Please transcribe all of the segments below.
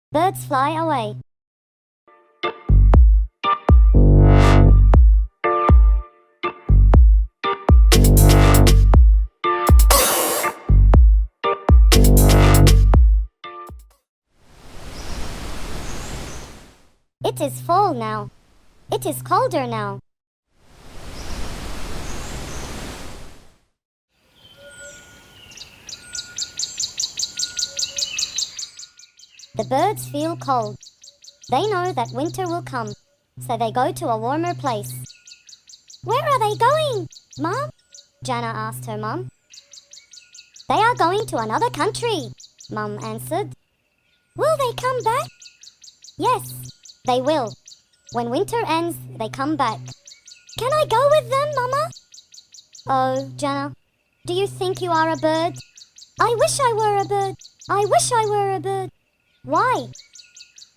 Birds fly away. It is fall now. It is colder now. The birds feel cold. They know that winter will come, so they go to a warmer place. Where are they going, Mom? Jana asked her mum. They are going to another country, Mum answered. Will they come back? Yes, they will. When winter ends, they come back. Can I go with them, Mama? Oh, Jana, do you think you are a bird? I wish I were a bird. I wish I were a bird. Why?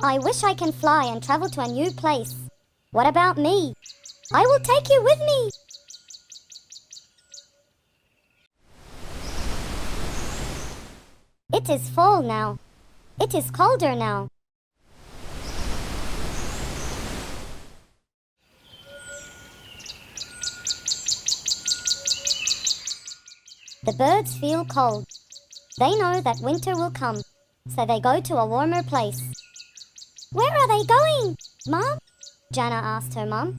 I wish I can fly and travel to a new place. What about me? I will take you with me. It is fall now. It is colder now. The birds feel cold. They know that winter will come, so they go to a warmer place. Where are they going, Mom? Jana asked her mum.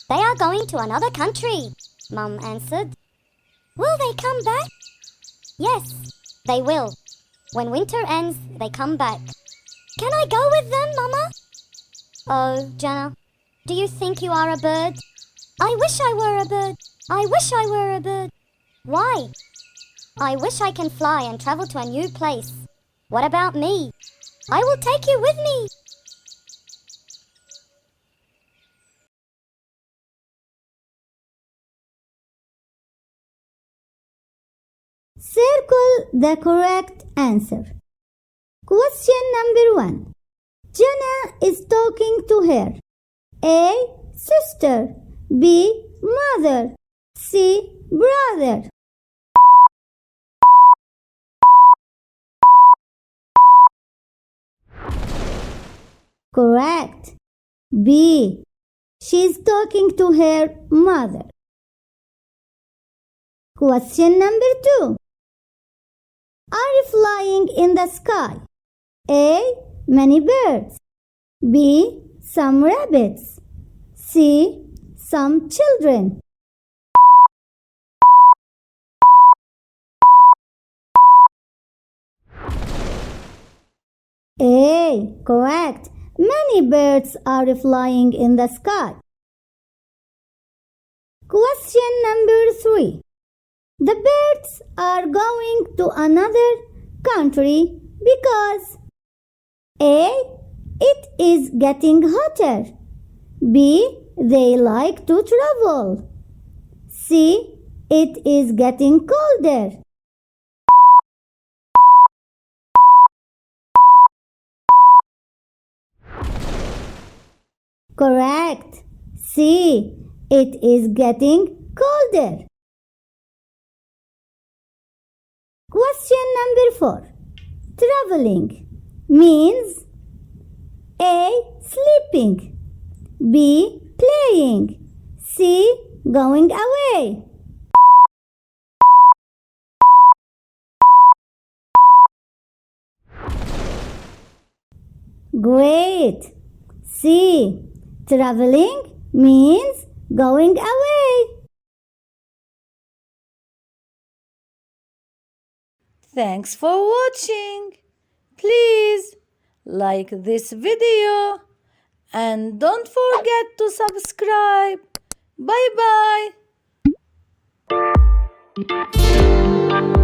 They are going to another country, Mum answered. Will they come back? Yes, they will. When winter ends, they come back. Can I go with them, Mama? Oh, Jana, do you think you are a bird? I wish I were a bird. I wish I were a bird. Why? I wish I can fly and travel to a new place. What about me? I will take you with me. Circle the correct answer. Question number 1. Jana is talking to her. A. Sister. B. Mother. C. Brother. Correct. B. She is talking to her mother. Question number 2. Are flying in the sky? A. Many birds. B. Some rabbits. C. Some children. A. Correct. Many birds are flying in the sky. Question number 3. The birds are going to another country because A. It is getting hotter. B. They like to travel. C. It is getting colder. Correct. C. It is getting colder. Question number 4. Traveling means A. Sleeping. B. Playing. C. Going away. Great. C. Traveling means going away. Thanks for watching. Please like this video and don't forget to subscribe. Bye bye.